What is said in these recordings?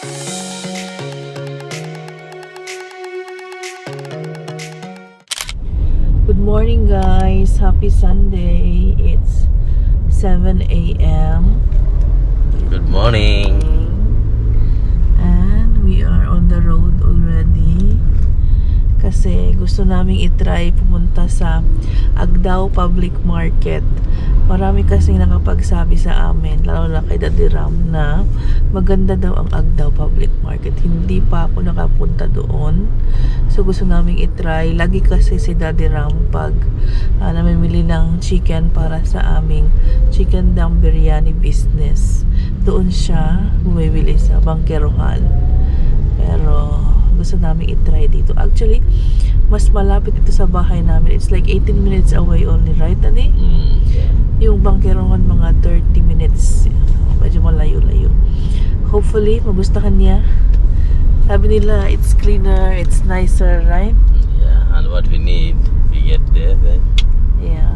Good morning guys, happy Sunday. It's 7 a.m. Good morning. And we are on the road already. Kasi gusto naming itry pumunta sa Agdao Public Market. Marami kasing nakapagsabi sa amin, lalo na kay Daddy Ram, na maganda daw ang Agdao Public Market. Hindi pa ako nakapunta doon. So gusto naming itry. Lagi kasi si Daddy Ram pag namimili ng chicken para sa aming chicken dum biryani business, doon siya bumibili sa Bangkerohan. Pero gusto namin itry dito. Actually, mas malapit ito sa bahay namin. It's like 18 minutes away only, right, Daddy? Yeah. Yung Bangkerohan mga 30 minutes. Medyo malayo-layo. Hopefully, magustuhan niya. Sabi nila, it's cleaner, it's nicer, right? Yeah, and what we need, we get there then. Yeah.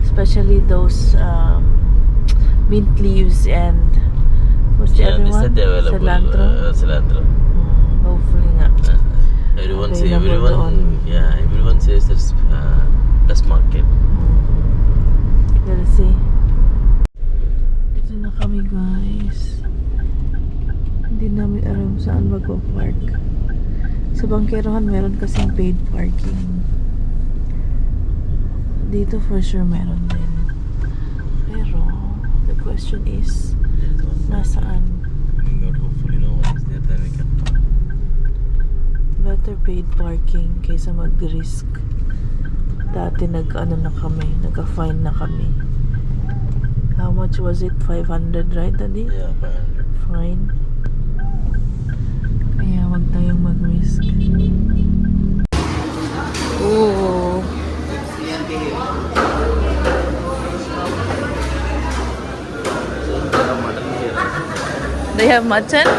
Especially those mint leaves and what's the other This one? is available. Cilantro. Cilantro. Hopefully nga. Everyone says it's best market. Let's see. Ito na kami guys. Hindi namin alam saan magpa-park. Sa Bangkerohan meron kasing paid parking. Dito for sure meron din. Pero the question is, nasaan? Hopefully no one is there, then we can park. Better paid parking kaysa mag-risk. Dati nag-ano na kami, nagka-fine na kami. How much was it? 500, right, Daddy? Yeah, 500. Fine. Kaya wag tayong mag-risk. Oo. They have mutton?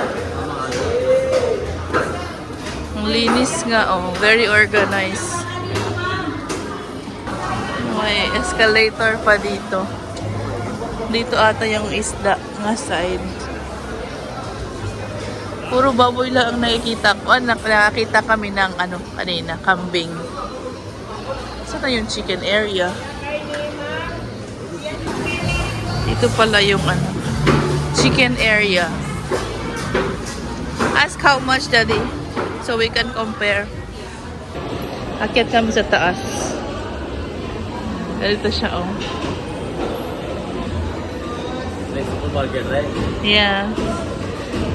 Ang linis nga, oh. Very organized. May escalator pa dito. Dito ata yung isda nga side. Puro baboy lang ang nakikita ko. Nakakita kami ng kanina, kambing. Saan na yung chicken area? Dito pala yung chicken area. Ask how much, Daddy, so we can compare. Akyat kami sa taas. Dito siya, oh. Like supermarket, right? Yeah.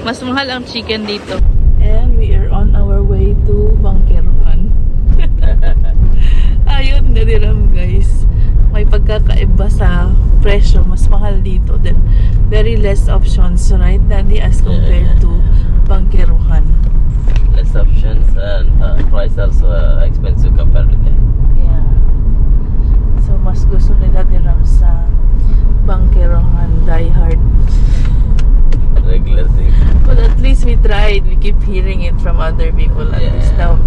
Mas mahal ang chicken dito. And we are on our way to Bangkerohan. Ayun, nadiram guys. May pagkakaiba sa presyo. Mas mahal dito. Then, very less options, right, Daddy, as compared to Bangkerohan. Less options and price also expensive compared to them. Yeah. So, mas gusto ni Daddy Ram sa Bangkerohan. Die hard. Regular thing. But at least we tried. We keep hearing it from other people. At least now.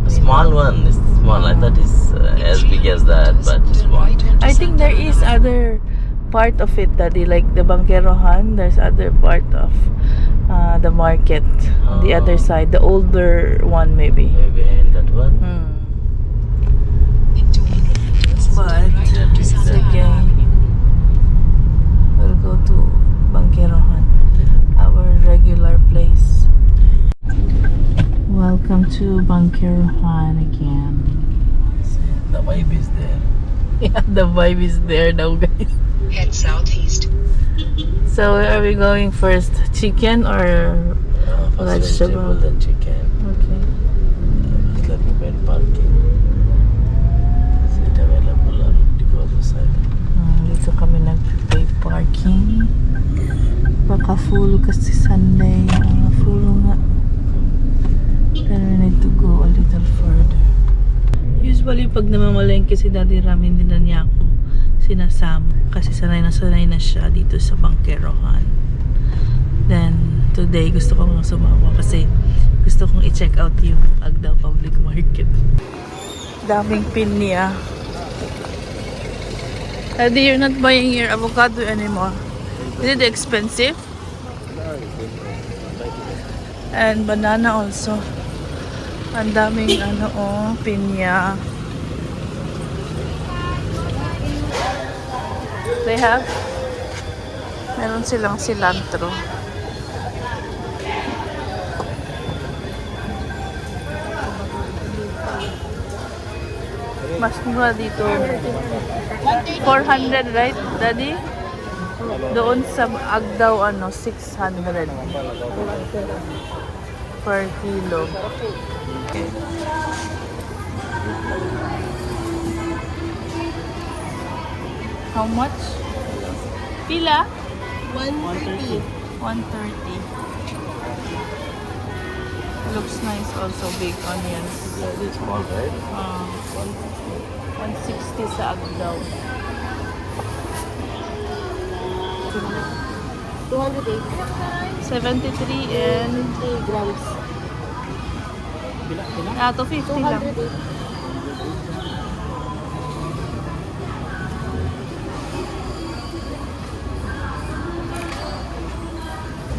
A small one. It's small. I thought it's as big as that, but it's small. I think there is other part of it, Daddy, like the Bangkerohan. There's other part of the market on the other side, the older one maybe. Maybe behind that one. But sige, we'll go to Bangkerohan, our regular place. Welcome to Bangkerohan again. The vibe is there. Yeah, the vibe is there now, guys. Head southeast. So where are we going first? Chicken or First vegetable? vegetable, then chicken. Okay. It's like paid parking. Is it available or to go other side? Dito kami nag-pay parking. Baka full kasi Sunday. Full nga. Then we need to go a little further. Usually pag namamalengke si Daddy Ram, hindi na niya ako sinasama. Kasi sanay na siya dito sa Bangkerohan. Then today gusto kong sumama kasi gusto kong i-check out yung Agdao Public Market. Daming pin niya. Daddy, you're not buying your avocado anymore. Is it expensive? No, And banana also. Ang daming ano oh, pinya. They have, meron silang cilantro. Mas mura dito. 400, right, Daddy? Doon sa Agdaw, ano, 600 per kilo. Okay. How much? Pila? 130. 130. Looks nice also, big onions. Yeah, it's small, right? 160 sa Agdaw. 280. 73 and 3 grams. to 50 lang. 280.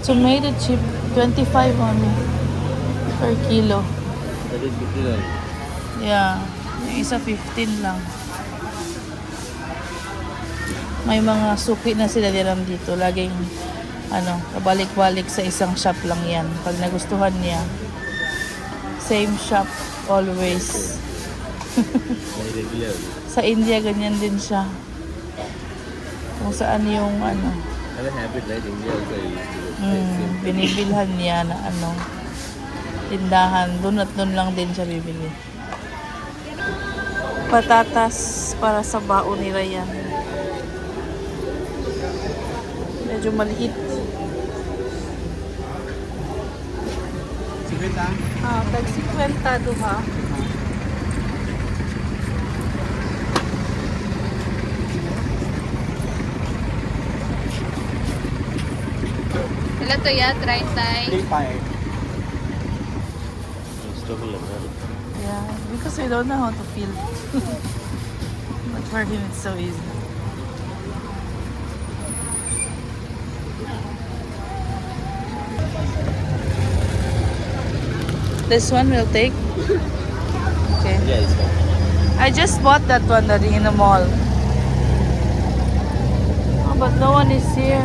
Tomato chip, 25 only per kilo. That is 50. Yeah, yung isa 15 lang. May mga suki na sila diram dito. Laging ano, pabalik-balik sa isang shop lang yan. Pag nagustuhan niya, same shop always. Very regular. Sa India, ganyan din siya. Kung saan yung ano, I have a habit, right? India also I used to go. binibilhan niya na ano, tindahan. Doon at doon lang din siya bibili. Patatas para sa baon nila yan. Medyo maliit. Tag 50 duha. Wala to ya, try tay. Struggle like that. Yeah, because we don't know how to feel. But for him, it's so easy. This one will take. Okay. Yeah, it's fine. I just bought that one that in the mall. Oh, but no one is here.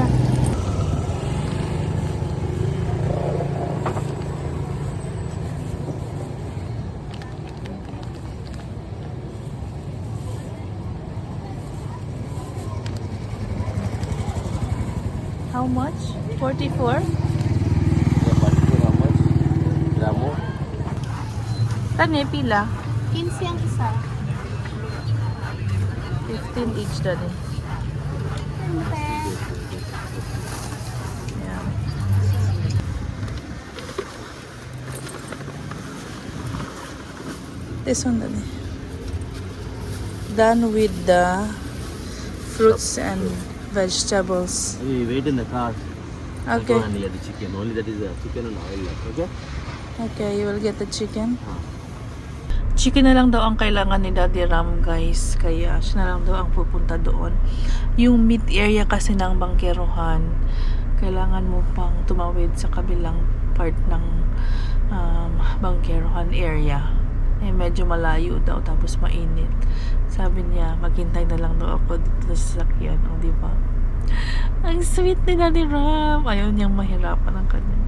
How much? 44? Yeah, but how much? Gramo? Tani, pila? 15 ang isa. 15 each dali. Yeah. This one dali. Done with the fruits and vegetables. We wait in the car. I'll Okay. go and get the chicken. Only that is the chicken and oil left. Okay? Okay, you will get the chicken. Chicken na lang daw ang kailangan ni Daddy Ram, guys. Kaya siya na lang daw ang pupunta doon. Yung meat area kasi ng bangkerohan, kailangan mo pang tumawid sa kabilang part ng bangkerohan area. Eh, medyo malayo daw, tapos mainit. Sabi niya, maghintay na lang daw ako dito sa sasakyan. O, di ba? Ang sweet ni Daddy Ram. Ayaw niyang mahirapan ng kanyang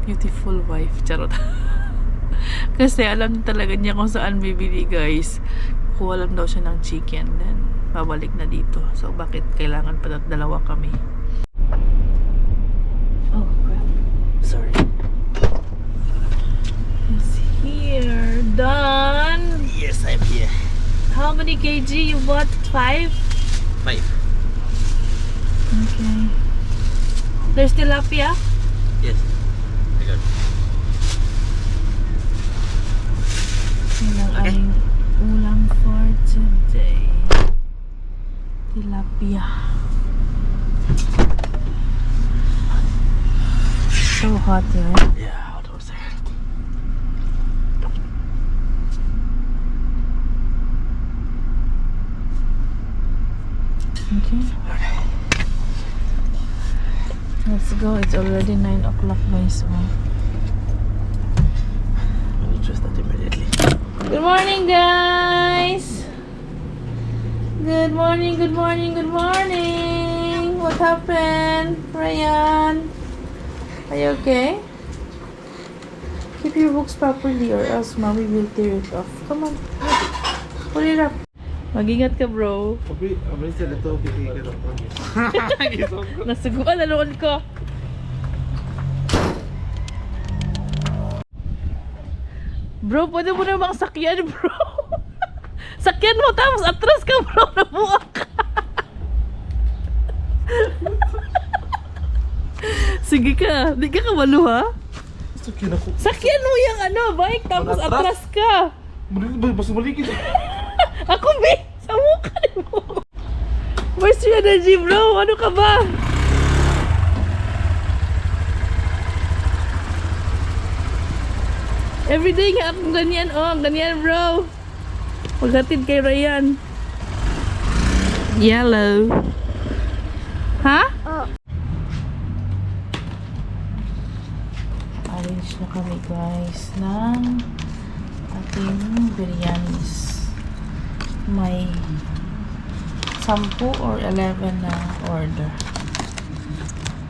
beautiful wife. Charot. Kasi alam talaga niya kung saan bibili, guys. Kuha lang daw siya ng chicken. Then, babalik na dito. So, bakit kailangan pa dalawa kami? Oh, crap. Sorry. It's here. Done. Yes, I'm here. How many kg you bought? 5? 5. Okay. There's tilapia? Yes. I got it. Yun ang aming ulam for today. Tilapia. So hot, right? Yeah, hot outside. Okay. Let's Let's go. It's already 9 o'clock, guys. Oh. I need to start immediately. Good morning, guys. Good morning, good morning, good morning. What happened, Ryan? Are you okay? Keep your books properly or else mommy will tear it off. Come on. Pull it up. Mag-ingat ka, bro. Abri sa dito bigay ka Nasuguan na noon ko. Bro, pwede mo namang sakyan, bro. Sakyan mo, tapos atras ka, bro. Nabuak ka. Sige ka. Di ka kabalo, ha? Sakyan ako. Sakyan mo yung bike, tapos atras ka. Basta malikit. Ako, be! Sa mukha mo. Where's your energy, bro? Ano ka ba? Everyday nga akong ganyan, ganyan, bro. Paghatid kay Ryan. Yellow. Ha? Arrange na kami, guys, ng ating biryanis. May 10 or 11 na order.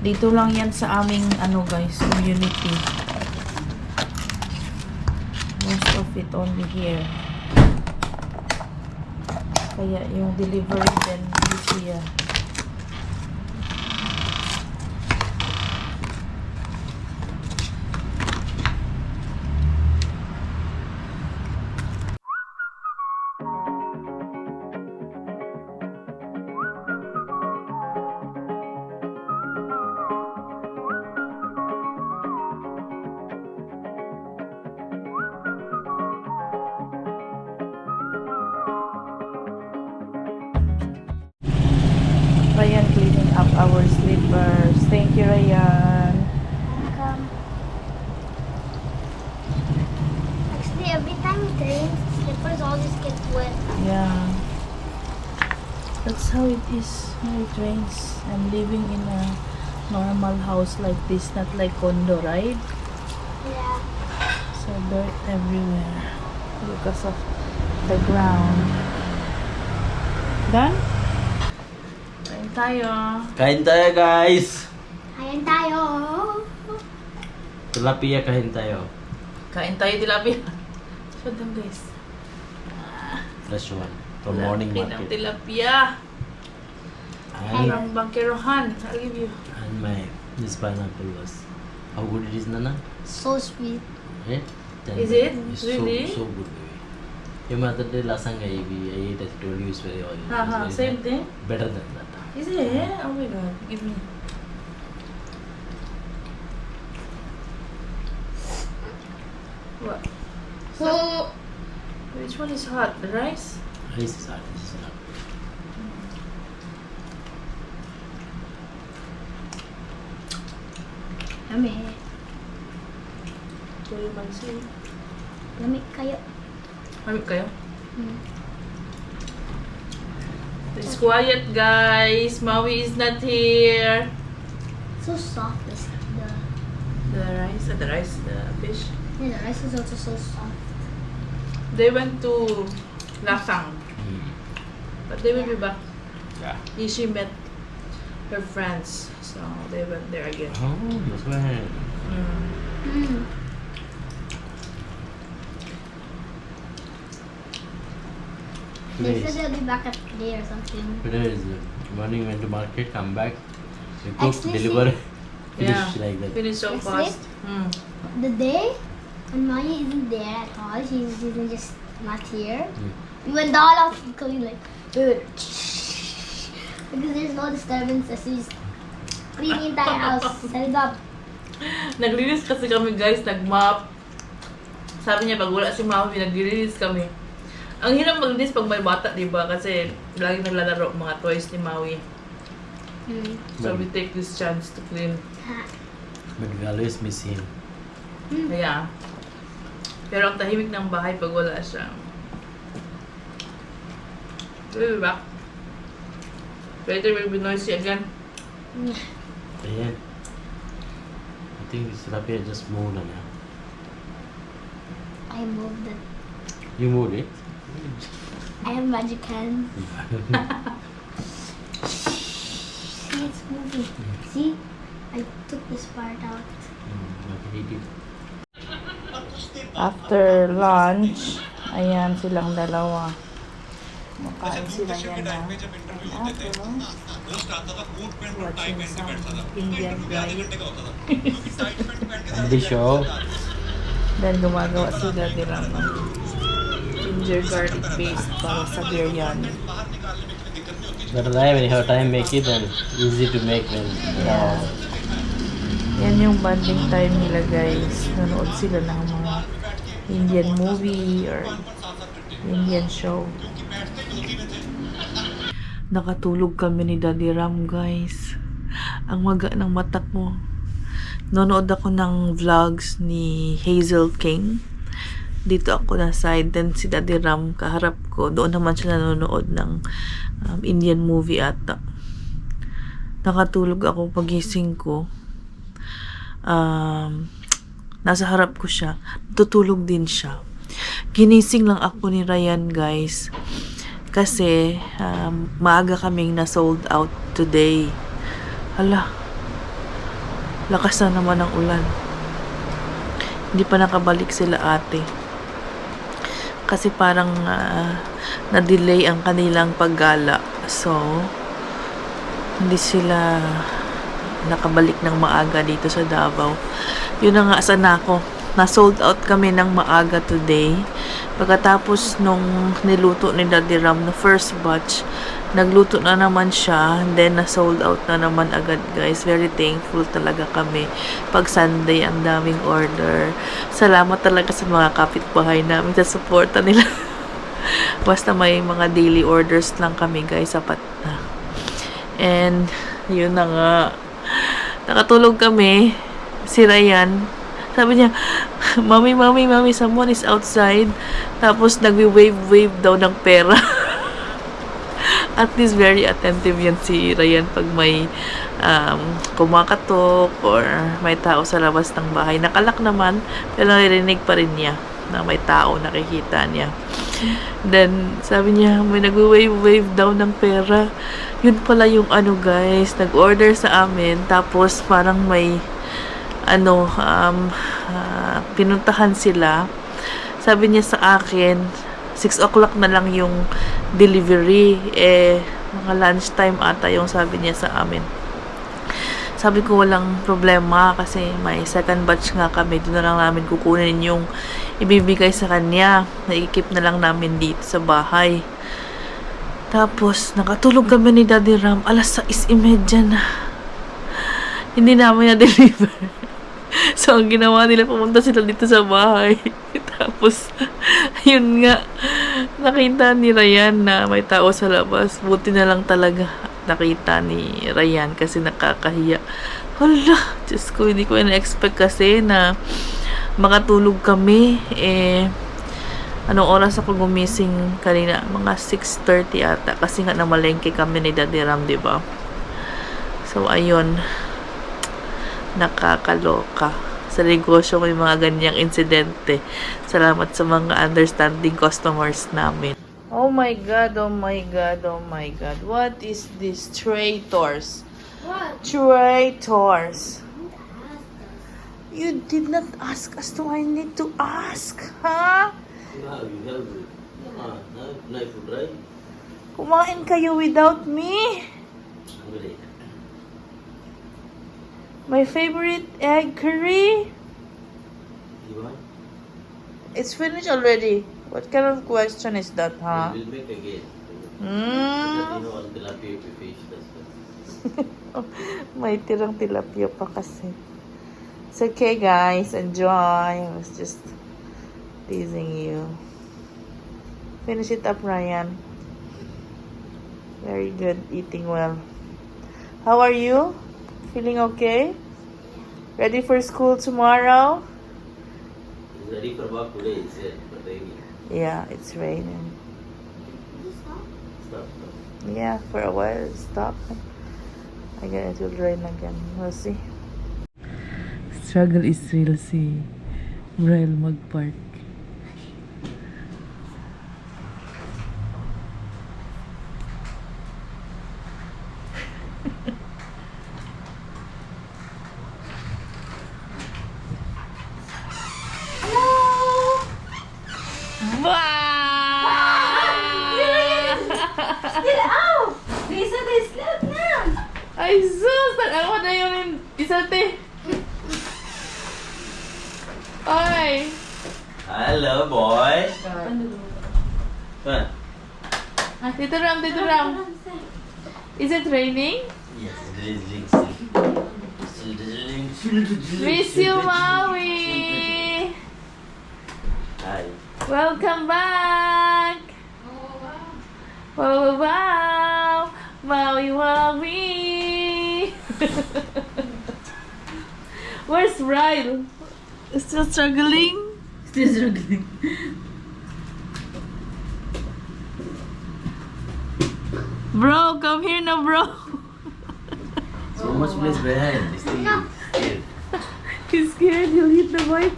Dito lang yan sa aming guys, community. Most of it only here. Kaya yung delivery din is here. Ryan cleaning up our slippers. Thank you, Ryan. Actually, every time it rains, slippers always get wet. Yeah. That's how it is when it rains. I'm living in a normal house like this, not like condo, right? Yeah. So dirt everywhere because of the ground. Done? Kain tayo. Kain tayo, guys. Kain tayo. Tilapia kain tayo. Kain tayo tilapia. Show them, guys. Fresh one. From morning Laki ng market. tilapia. And, From Bangkerohan. I'll give you. and my this pineapple was how good it is, Nana? So sweet. Eh? Is it? It's Really? so good. Your mother day last time I ate, I told you it's very oily. It's Haha, very same bad. thing. Better than that. Is it? Oh my god. Give me. What? So, Which one is hot? The rice? Rice is hard. This is hard. yummy. Tuloy man siya. Lamig kayo. Mamit kayo? Hmm. It's quiet, guys. Maui is not here. So soft. The rice, the fish. The rice is also so soft. They went to Lasang, Mm. but they will be back. Yeah. She met her friends, so they went there again. Oh, that's why. Mm. They Today said is, they'll be back at today or something. today is morning went to market, come back, we cook, Actually, deliver, finish Yeah. like that. Finish so Actually? fast. Mm. The day when Maya isn't there at all, she's just not here. Mm. We went all out going like, because there's no disturbance as she's cleaning the entire house, setting up. Naglinis kasi kami, guys, nag-mop. Sabi niya, pag wala si Mami, naglinis kami. Ang hirap maglinis pag may bata, di ba? Kasi lagi naglalaro ang mga toys ni Maui. Mm. So we take this chance to clean. But we always miss him. Kaya, pero ang tahimik ng bahay pag wala siya. We'll be back. Later we'll be noisy again. Ayan. think this tilapia just moved on. I moved it. You moved it? I have magic hands. See, it's moving. See? I took this part out. After lunch, ayan silang dalawa. Makain sila yan na pineapple. Watching some Indian guy. The show. Then gumagawa sila nila ng ginger garlic paste para sa biryani. But when you have time make it, then easy to make when Yeah. Yan yung bonding time nila guys. Nanood sila ng mga Indian movie or Indian show. Nakatulog kami ni Daddy Ram guys. Ang maga ng mata ko. Nanood ako ng vlogs ni Hazel King. Dito ako na side. Then si Daddy Ram kaharap ko. Doon naman siya nanonood ng Indian movie ata. Nakatulog ako pagising ko. Nasa harap ko siya. Tutulog din siya. Ginising lang ako ni Ryan guys. Kasi maaga kaming na sold out today. Hala. Lakas na naman ang ulan. Hindi pa nakabalik sila ate. Kasi parang na-delay ang kanilang paggala. So, hindi sila nakabalik ng maaga dito sa Davao. Yun na nga sana ako. Na-sold out kami ng maaga today. Pagkatapos nung niluto ni Daddy Ram na first batch, nagluto na naman siya. Then, na-sold out na naman agad guys. Very thankful talaga kami. Pag Sunday, ang daming order. Salamat talaga sa mga kapitbahay namin sa suporta nila. Basta may mga daily orders lang kami guys. Sapat na. And, yun na nga. Nakatulog kami. Si Ryan, sabi niya, Mami, someone is outside. Tapos, nagwi-wave daw ng pera. At least, very attentive yan si Ryan pag may kumakatok or may tao sa labas ng bahay. Nakalak naman, pero narinig pa rin niya na may tao, nakikita niya. Then, sabi niya, may nagwi-wave daw ng pera. Yun pala yung ano guys, nag-order sa amin. Tapos, parang may pinuntahan sila. Sabi niya sa akin 6 o'clock na lang yung delivery, mga lunchtime ata yung sabi niya sa amin. Sabi ko walang problema kasi may second batch nga kami, doon na lang namin kukunin yung ibibigay sa kanya, naikip na lang namin dito sa bahay. Tapos nakatulog kami ni Daddy Ram, 6:30 na, hindi namin na-deliver. So, ang ginawa nila, pumunta sila dito sa bahay. Tapos, yun nga, nakita ni Ryan na may tao sa labas. Buti na lang talaga nakita ni Ryan kasi nakakahiya. Hala, Diyos ko, hindi ko na-expect kasi na makatulog kami. Anong oras ako gumising kanina? Mga 6:30 ata. Kasi nga namalengke kami ni Daddy Ram, diba? So, ayun. Nakakaloka. Sa negosyo may mga ganyang insidente. Salamat sa mga understanding customers namin. Oh my God, oh my God, oh my God. What is this? Traitors. What? Traitors. You did not ask us to. I need to ask. Huh? Kumain kayo without me? My favorite egg curry. It's finished already. What kind of question is that, huh? We'll make again. Tilapia fish. May tirang tilapia pa kasi. It's okay, guys. Enjoy. I was just teasing you. Finish it up, Ryan. Very good. Eating well. How are you? Feeling okay? Ready for school tomorrow? Ready for work today, is it? But raining. Yeah, it's raining. Stop. Yeah, for a while it stopped. Again, it will rain again. We'll see. struggle is real si Braille mag-park. Oh! Lisa, this left na! Ay, sus! Ako na yung isa, te. Ay! Hello, boy. What? Tito Ram, Tito Ram. Is it raining? Yes, drizzling. Miss you, Maui! Hi. Welcome back! Wow, wow, wow! Maui, Maui! Where's Ryle? Still struggling? Still struggling. Bro, come here now, bro. So much place behind. This thing is scared. He's scared he'll hit the bike.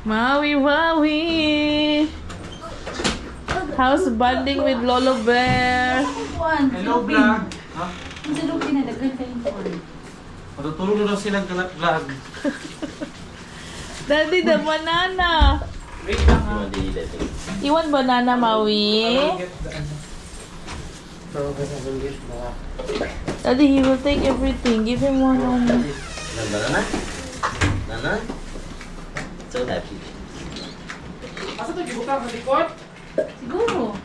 Maui, Maui! How's bonding with Lolo Bear? Hello, vlog. Ha? Ang sarap pinadaghan kayong phone. Matutulog na daw silang vlog. Daddy, the banana. Wait lang You ha. want to eat that thing? You want banana, Maui? Daddy, he will take everything. Give him one. Banana? Banana? So happy. Asa to gibuka sa likod? Siguro.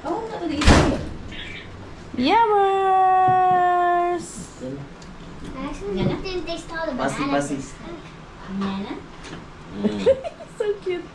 Oo nga ito isa. Yummers! I actually didn't taste all the Pasi, bananas. pasi. Banana? Mm. So cute.